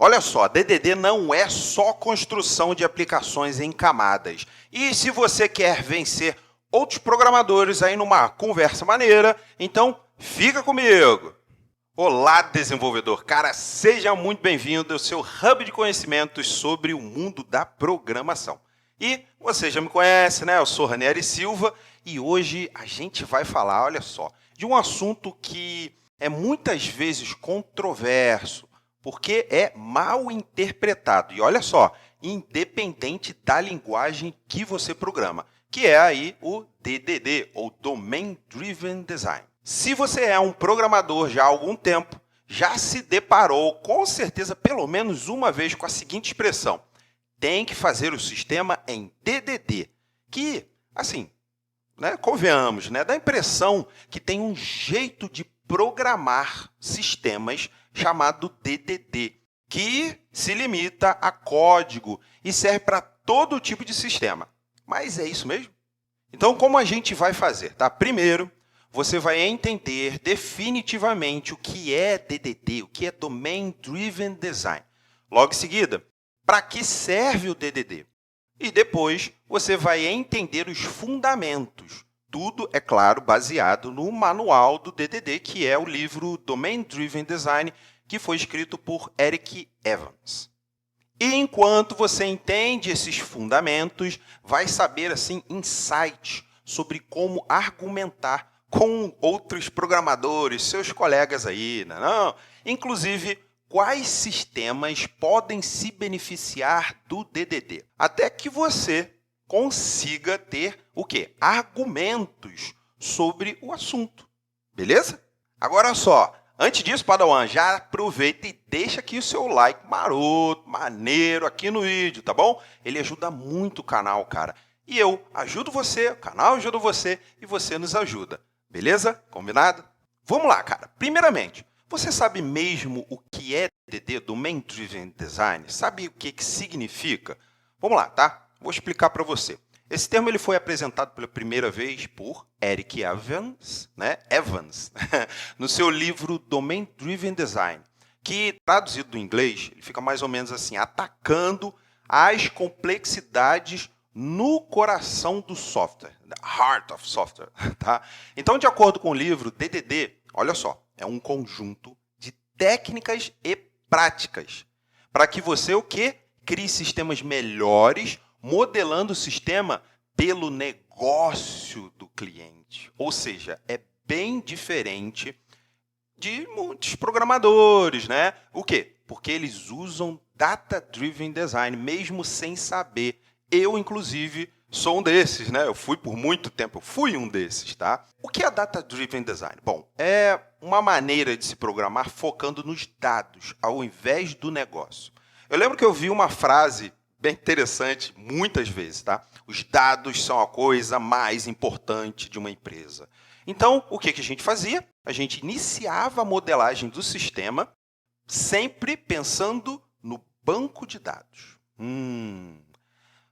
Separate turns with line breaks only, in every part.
Olha só, DDD não é só construção de aplicações em camadas. E se você quer vencer outros programadores aí numa conversa maneira, então fica comigo. Olá, desenvolvedor. Cara, seja muito bem-vindo ao seu hub de conhecimentos sobre o mundo da programação. E você já me conhece, né? Eu sou Ranieri Silva e hoje a gente vai falar, olha só, de um assunto que é muitas vezes controverso, porque é mal interpretado. E olha só, independente da linguagem que você programa, que é aí o DDD, ou Domain Driven Design. Se você é um programador já há algum tempo, já se deparou com certeza pelo menos uma vez com a seguinte expressão: tem que fazer o sistema em DDD, que, assim, convenhamos, dá a impressão que tem um jeito de programar sistemas chamado DDD, que se limita a código e serve para todo tipo de sistema. Mas é isso mesmo? Então, como a gente vai fazer? Tá? Primeiro, você vai entender definitivamente o que é DDD, o que é Domain Driven Design. Logo em seguida, para que serve o DDD? E depois, você vai entender os fundamentos. Tudo, é claro, baseado no manual do DDD, que é o livro Domain Driven Design, que foi escrito por Eric Evans. E enquanto você entende esses fundamentos, vai saber assim insights sobre como argumentar com outros programadores, seus colegas aí, não? Inclusive, quais sistemas podem se beneficiar do DDD. Até que você consiga ter o quê? Argumentos sobre o assunto. Beleza? Agora só, antes disso, Padawan, já aproveita e deixa aqui o seu like maroto, maneiro aqui no vídeo, tá bom? Ele ajuda muito o canal, cara. E eu ajudo você, o canal ajuda você e você nos ajuda. Beleza? Combinado? Vamos lá, cara. Primeiramente, você sabe mesmo o que é DDD, Domain Driven Design? Sabe o que significa? Vamos lá, tá? Vou explicar para você. Esse termo ele foi apresentado pela primeira vez por Eric Evans, no seu livro Domain Driven Design, que, traduzido do inglês, ele fica mais ou menos assim, atacando as complexidades no coração do software, the heart of software. Tá? Então, de acordo com o livro, DDD, olha só, é um conjunto de técnicas e práticas para que você o quê? Crie sistemas melhores, modelando o sistema pelo negócio do cliente. Ou seja, é bem diferente de muitos programadores, né? O quê? Porque eles usam Data-Driven Design, mesmo sem saber. Eu, inclusive, sou um desses, né? Eu fui por muito tempo, eu fui um desses, tá? O que é Data-Driven Design? Bom, é uma maneira de se programar focando nos dados, ao invés do negócio. Eu lembro que eu vi uma frase bem interessante muitas vezes, tá? Os dados são a coisa mais importante de uma empresa. Então, o que a gente fazia? A gente iniciava a modelagem do sistema sempre pensando no banco de dados.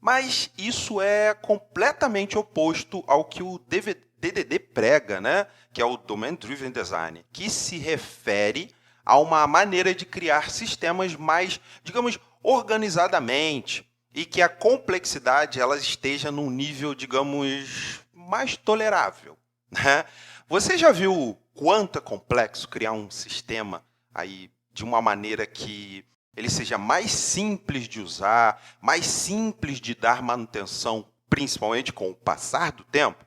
Mas isso é completamente oposto ao que o DDD prega, né? Que é o Domain Driven Design, que se refere a uma maneira de criar sistemas mais, digamos, organizadamente e que a complexidade ela esteja num nível, digamos, mais tolerável. Né? Você já viu o quanto é complexo criar um sistema aí de uma maneira que ele seja mais simples de usar, mais simples de dar manutenção, principalmente com o passar do tempo?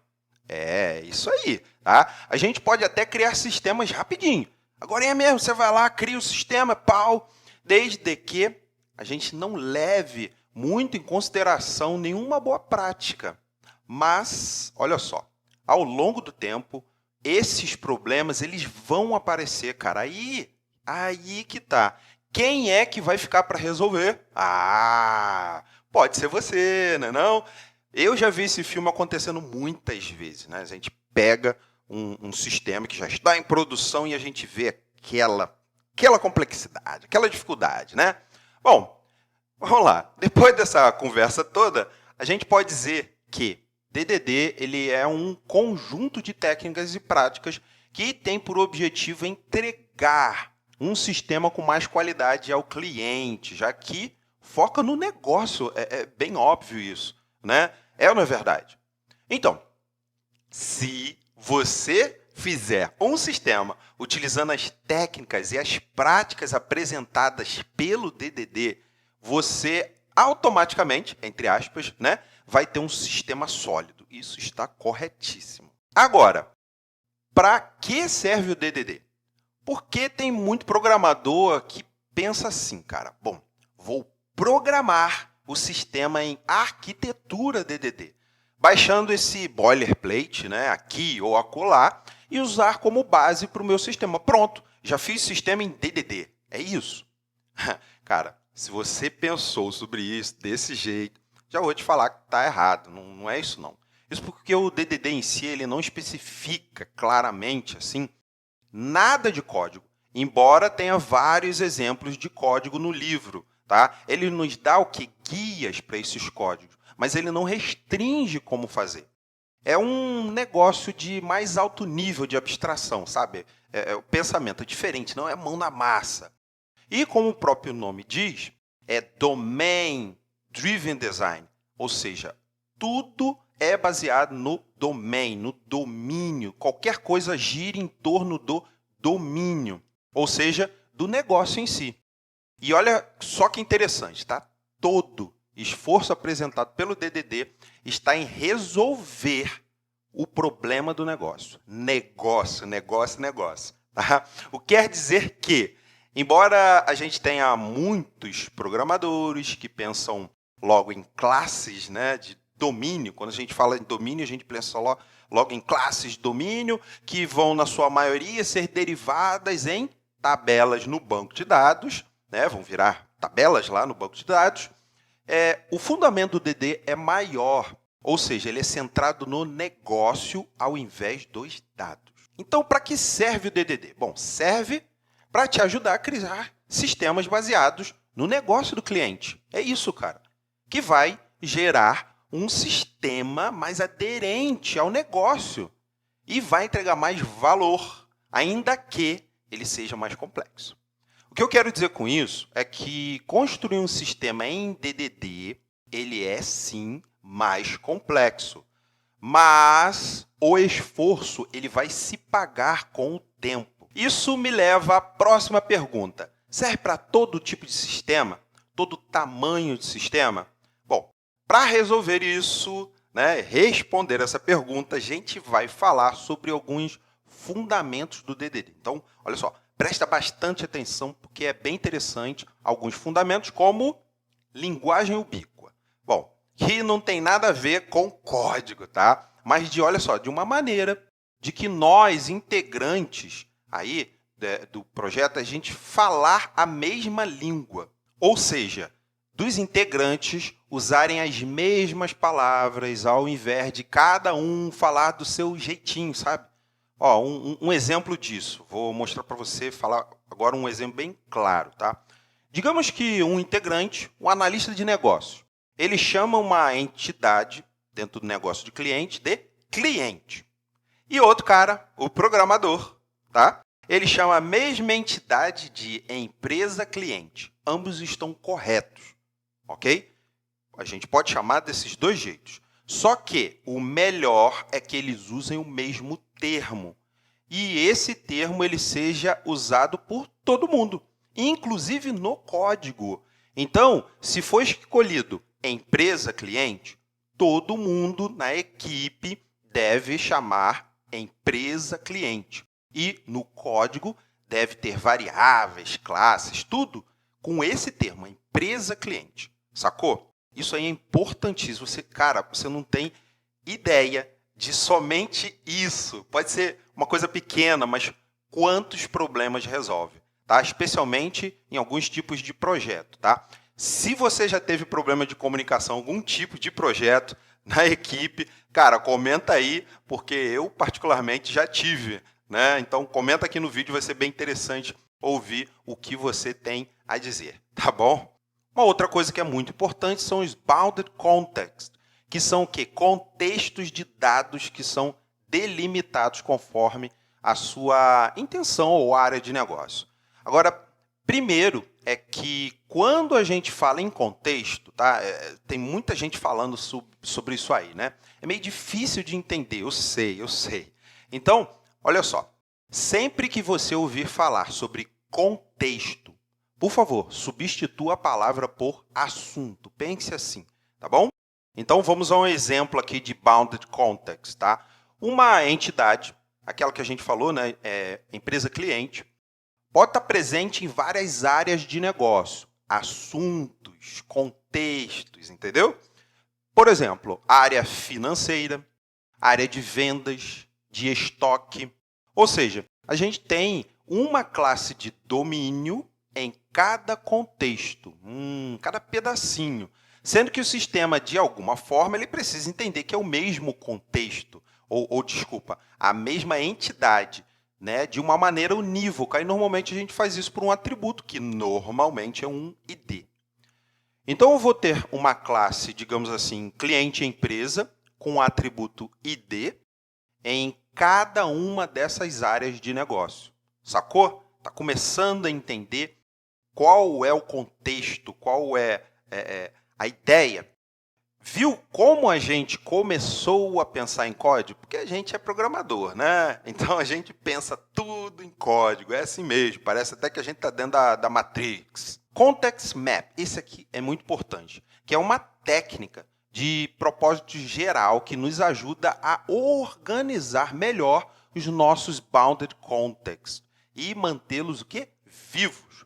É isso aí. Tá? A gente pode até criar sistemas rapidinho. Agora é mesmo, você vai lá, cria o sistema, pau, desde que a gente não leve muito em consideração nenhuma boa prática. Mas, olha só, ao longo do tempo, esses problemas eles vão aparecer, cara. Aí que tá. Quem é que vai ficar para resolver? Pode ser você, né, não? Eu já vi esse filme acontecendo muitas vezes, né? A gente pega um sistema que já está em produção e a gente vê aquela complexidade, aquela dificuldade, né? Bom, vamos lá. Depois dessa conversa toda, a gente pode dizer que DDD ele é um conjunto de técnicas e práticas que tem por objetivo entregar um sistema com mais qualidade ao cliente, já que foca no negócio. É bem óbvio isso, né? É ou não é verdade? Então, se você fizer um sistema utilizando as técnicas e as práticas apresentadas pelo DDD, você automaticamente, entre aspas, né, vai ter um sistema sólido. Isso está corretíssimo. Agora, para que serve o DDD? Porque tem muito programador que pensa assim, cara, bom, vou programar o sistema em arquitetura DDD, baixando esse boilerplate, né, aqui ou acolá, e usar como base para o meu sistema. Pronto, já fiz sistema em DDD. É isso. Cara, se você pensou sobre isso desse jeito, já vou te falar que está errado. Não é isso, não. Isso porque o DDD em si ele não especifica claramente assim nada de código, embora tenha vários exemplos de código no livro. Tá? Ele nos dá o que? Guias para esses códigos, mas ele não restringe como fazer. É um negócio de mais alto nível de abstração, sabe? O pensamento é diferente, não é mão na massa. E como o próprio nome diz, é Domain Driven Design, ou seja, tudo é baseado no domain, no domínio. Qualquer coisa gira em torno do domínio, ou seja, do negócio em si. E olha só que interessante, tá? Todo esforço apresentado pelo DDD está em resolver o problema do negócio. Negócio. Tá? O que quer dizer que, embora a gente tenha muitos programadores que pensam logo em classes, né, de domínio, quando a gente fala em domínio, a gente pensa logo em classes de domínio, que vão, na sua maioria, ser derivadas em tabelas no banco de dados, né, vão virar tabelas lá no banco de dados. O fundamento do DD é maior, ou seja, ele é centrado no negócio ao invés dos dados. Então, para que serve o DDD? Bom, serve para te ajudar a criar sistemas baseados no negócio do cliente. É isso, cara, que vai gerar um sistema mais aderente ao negócio e vai entregar mais valor, ainda que ele seja mais complexo. O que eu quero dizer com isso é que construir um sistema em DDD, ele é sim mais complexo, mas o esforço ele vai se pagar com o tempo. Isso me leva à próxima pergunta. Serve para todo tipo de sistema? Todo tamanho de sistema? Bom, para resolver isso, né, responder essa pergunta, a gente vai falar sobre alguns fundamentos do DDD. Então, olha só, presta bastante atenção, porque é bem interessante alguns fundamentos, como linguagem ubíqua. Bom, que não tem nada a ver com código, tá? Mas olha só, de uma maneira de que nós, integrantes aí do projeto, a gente falar a mesma língua. Ou seja, dos integrantes usarem as mesmas palavras ao invés de cada um falar do seu jeitinho, sabe? Ó, um exemplo disso. Vou mostrar para você, falar agora um exemplo bem claro, tá? Digamos que um integrante, um analista de negócios, ele chama uma entidade dentro do negócio de cliente de cliente. E outro cara, o programador, tá? Ele chama a mesma entidade de empresa cliente. Ambos estão corretos, ok? A gente pode chamar desses dois jeitos. Só que o melhor é que eles usem o mesmo termo. E esse termo ele seja usado por todo mundo, inclusive no código. Então, se for escolhido empresa cliente, todo mundo na equipe deve chamar empresa cliente. E no código deve ter variáveis, classes, tudo com esse termo, empresa cliente. Sacou? Isso aí é importantíssimo. Você não tem ideia de somente isso. Pode ser uma coisa pequena, mas quantos problemas resolve, tá? Especialmente em alguns tipos de projeto, tá? Se você já teve problema de comunicação, algum tipo de projeto na equipe, cara, comenta aí, porque eu particularmente já tive, né? Então comenta aqui no vídeo, vai ser bem interessante ouvir o que você tem a dizer, tá bom? Uma outra coisa que é muito importante são os bounded contexts, que são o quê? Contextos de dados que são delimitados conforme a sua intenção ou área de negócio. Agora, primeiro é que quando a gente fala em contexto, tá? Tem muita gente falando sobre isso aí, né? É meio difícil de entender, eu sei. Então, olha só, sempre que você ouvir falar sobre contexto, por favor, substitua a palavra por assunto. Pense assim, tá bom? Então, vamos a um exemplo aqui de bounded context, tá? Uma entidade, aquela que a gente falou, né? Empresa cliente, pode estar presente em várias áreas de negócio, assuntos, contextos, entendeu? Por exemplo, área financeira, área de vendas, de estoque. Ou seja, a gente tem uma classe de domínio em cada contexto, cada pedacinho. Sendo que o sistema, de alguma forma, ele precisa entender que é o mesmo contexto, desculpa, a mesma entidade, né, de uma maneira unívoca. E normalmente a gente faz isso por um atributo, que normalmente é um ID. Então, eu vou ter uma classe, digamos assim, cliente-empresa, com o atributo ID em cada uma dessas áreas de negócio. Sacou? Está começando a entender qual é o contexto, qual é a ideia. Viu como a gente começou a pensar em código? Porque a gente é programador, né? Então, a gente pensa tudo em código. É assim mesmo, parece até que a gente está dentro da Matrix. Context Map, esse aqui é muito importante, que é uma técnica de propósito geral que nos ajuda a organizar melhor os nossos bounded contexts e mantê-los o quê? Vivos.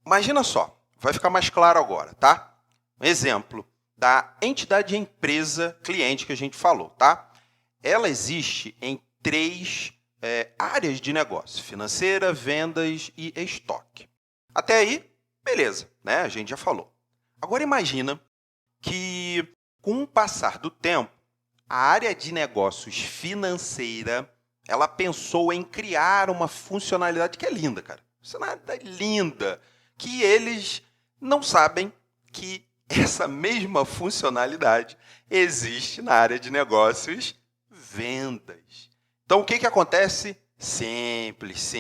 Imagina só, vai ficar mais claro agora, tá? Um exemplo da entidade empresa cliente que a gente falou, tá? Ela existe em 3 áreas de negócio: financeira, vendas e estoque. Até aí, beleza, né? A gente já falou. Agora imagina que, com o passar do tempo, a área de negócios financeira, ela pensou em criar uma funcionalidade que é linda, cara. Funcionalidade linda, que eles não sabem que essa mesma funcionalidade existe na área de negócios vendas. Então, o que acontece? Simples.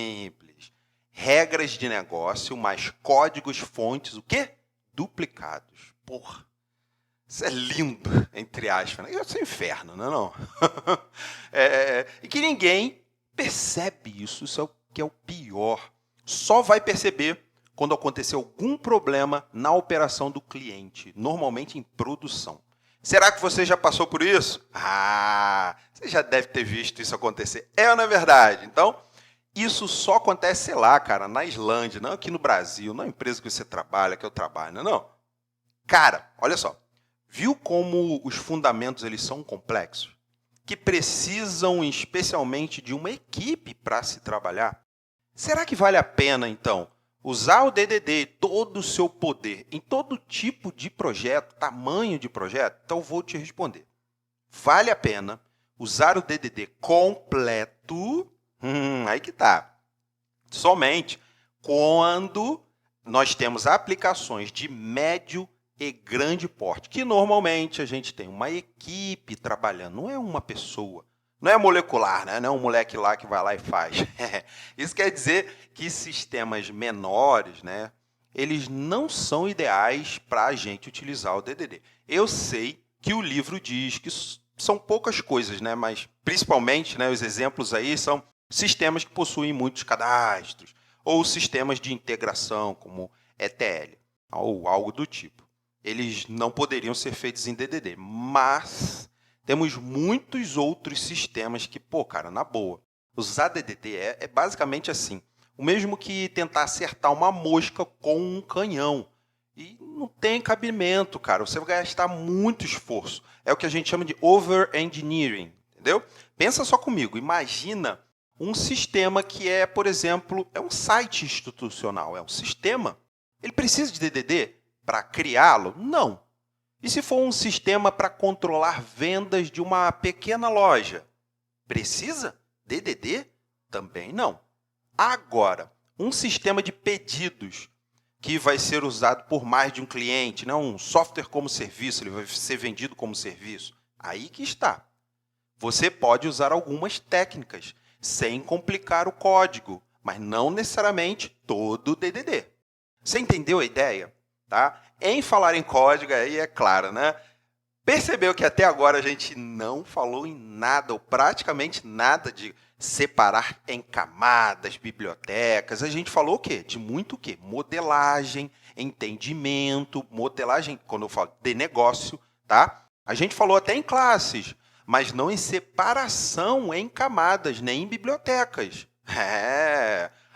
Regras de negócio mais códigos-fontes, o quê? Duplicados. Porra, isso é lindo, entre aspas. Isso é um inferno, não é não? E que ninguém percebe isso. Isso é o que é o pior. Só vai perceber quando acontecer algum problema na operação do cliente, normalmente em produção. Será que você já passou por isso? Você já deve ter visto isso acontecer. É ou não é verdade? Então, isso só acontece, sei lá, cara, na Islândia, não aqui no Brasil, na empresa que você trabalha, que eu trabalho, não. Cara, olha só. Viu como os fundamentos eles são complexos? Que precisam especialmente de uma equipe para se trabalhar? Será que vale a pena, então, usar o DDD, todo o seu poder, em todo tipo de projeto, tamanho de projeto? Então, vou te responder. Vale a pena usar o DDD completo, aí que tá, somente quando nós temos aplicações de médio e grande porte, que normalmente a gente tem uma equipe trabalhando, não é uma pessoa. Não é molecular, né? Não é um moleque lá que vai lá e faz. Isso quer dizer que sistemas menores, né, eles não são ideais para a gente utilizar o DDD. Eu sei que o livro diz que são poucas coisas, né, mas principalmente, né, os exemplos aí são sistemas que possuem muitos cadastros ou sistemas de integração, como ETL, ou algo do tipo. Eles não poderiam ser feitos em DDD, mas temos muitos outros sistemas que, cara, na boa, usar DDD é basicamente assim, o mesmo que tentar acertar uma mosca com um canhão. E não tem cabimento, cara. Você vai gastar muito esforço. É o que a gente chama de over-engineering, entendeu? Pensa só comigo. Imagina um sistema que é, por exemplo, é um site institucional, é um sistema. Ele precisa de DDD para criá-lo? Não. E se for um sistema para controlar vendas de uma pequena loja? Precisa? DDD? Também não. Agora, um sistema de pedidos que vai ser usado por mais de um cliente, né? Um software como serviço, ele vai ser vendido como serviço. Aí que está. Você pode usar algumas técnicas sem complicar o código, mas não necessariamente todo o DDD. Você entendeu a ideia? Tá? Em falar em código, aí é claro, né? Percebeu que até agora a gente não falou em nada, ou praticamente nada, de separar em camadas, bibliotecas. A gente falou o quê? De muito o quê? Modelagem, entendimento, modelagem, quando eu falo de negócio, tá? A gente falou até em classes, mas não em separação em camadas, nem em bibliotecas.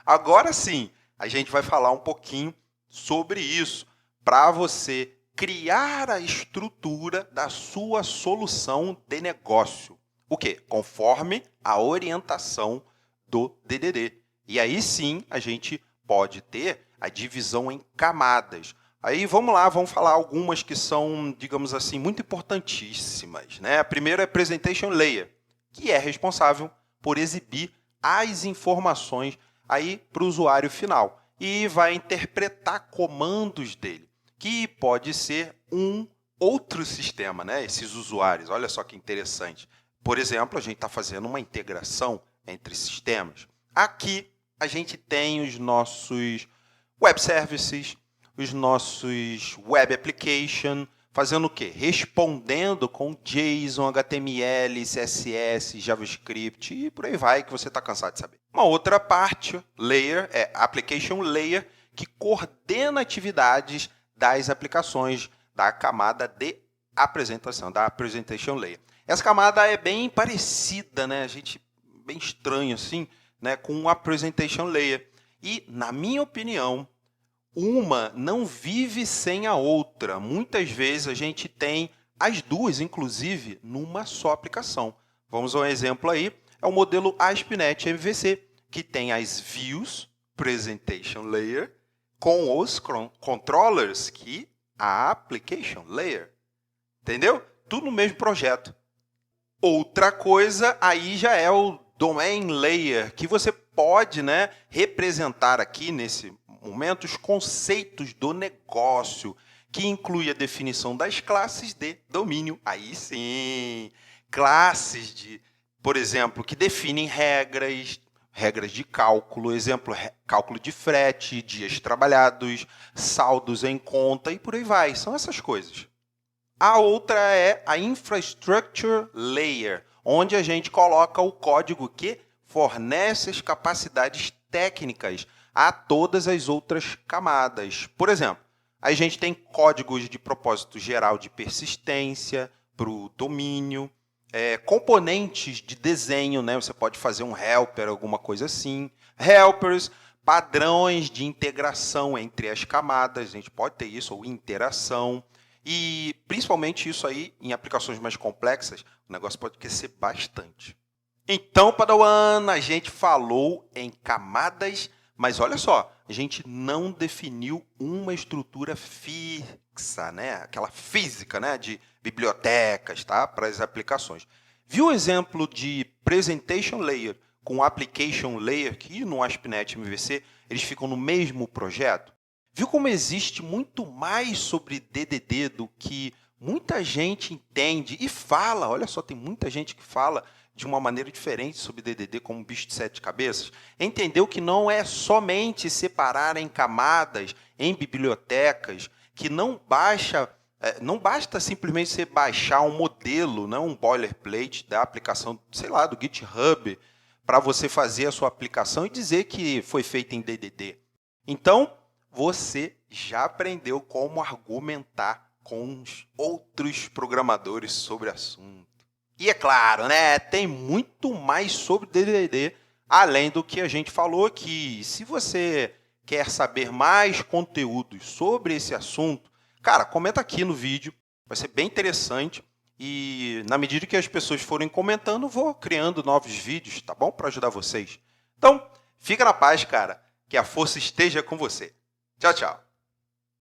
Agora sim, a gente vai falar um pouquinho sobre isso, para você criar a estrutura da sua solução de negócio. O quê? Conforme a orientação do DDD. E aí sim, a gente pode ter a divisão em camadas. Aí vamos lá, vamos falar algumas que são, digamos assim, muito importantíssimas, né? A primeira é Presentation Layer, que é responsável por exibir as informações aí para o usuário final e vai interpretar comandos dele, que pode ser um outro sistema, né? Esses usuários, olha só que interessante. Por exemplo, a gente está fazendo uma integração entre sistemas. Aqui a gente tem os nossos web services, os nossos web application, fazendo o quê? Respondendo com JSON, HTML, CSS, JavaScript e por aí vai, que você está cansado de saber. Uma outra parte, layer, é application layer, que coordena atividades das aplicações da camada de apresentação, da presentation layer. Essa camada é bem parecida, né? Bem estranho assim, né? Com a presentation layer. E, na minha opinião, uma não vive sem a outra. Muitas vezes a gente tem as duas, inclusive, numa só aplicação. Vamos a um exemplo aí. É o modelo ASP.NET MVC, que tem as views, presentation layer, com os controllers, que a application layer. Entendeu? Tudo no mesmo projeto. Outra coisa aí já é o domain layer, que você pode, né, representar aqui nesse momento os conceitos do negócio, que inclui a definição das classes de domínio. Aí sim, classes de, por exemplo, que definem regras de cálculo, exemplo, cálculo de frete, dias trabalhados, saldos em conta e por aí vai. São essas coisas. A outra é a Infrastructure Layer, onde a gente coloca o código que fornece as capacidades técnicas a todas as outras camadas. Por exemplo, a gente tem códigos de propósito geral de persistência para o domínio, componentes de desenho, né? Você pode fazer um helper, alguma coisa assim. Helpers, padrões de integração entre as camadas, a gente pode ter isso, ou interação. E, principalmente, isso aí, em aplicações mais complexas, o negócio pode crescer bastante. Então, Padawan, a gente falou em camadas, mas olha só, a gente não definiu uma estrutura fixa, né? Aquela física, né? De bibliotecas, tá? Para as aplicações. Viu o exemplo de Presentation Layer com Application Layer, que no ASP.NET MVC eles ficam no mesmo projeto? Viu como existe muito mais sobre DDD do que muita gente entende e fala? Olha só, tem muita gente que fala de uma maneira diferente sobre DDD como um bicho de 7 cabeças. Entendeu que não é somente separar em camadas, em bibliotecas, que não basta simplesmente você baixar um modelo, não um boilerplate da aplicação, sei lá, do GitHub, para você fazer a sua aplicação e dizer que foi feita em DDD. Então, você já aprendeu como argumentar com os outros programadores sobre o assunto. E é claro, né, tem muito mais sobre DDD, além do que a gente falou aqui. Se você quer saber mais conteúdos sobre esse assunto, cara, comenta aqui no vídeo, vai ser bem interessante. E na medida que as pessoas forem comentando, eu vou criando novos vídeos, tá bom? Para ajudar vocês. Então, fica na paz, cara. Que a força esteja com você. Tchau, tchau.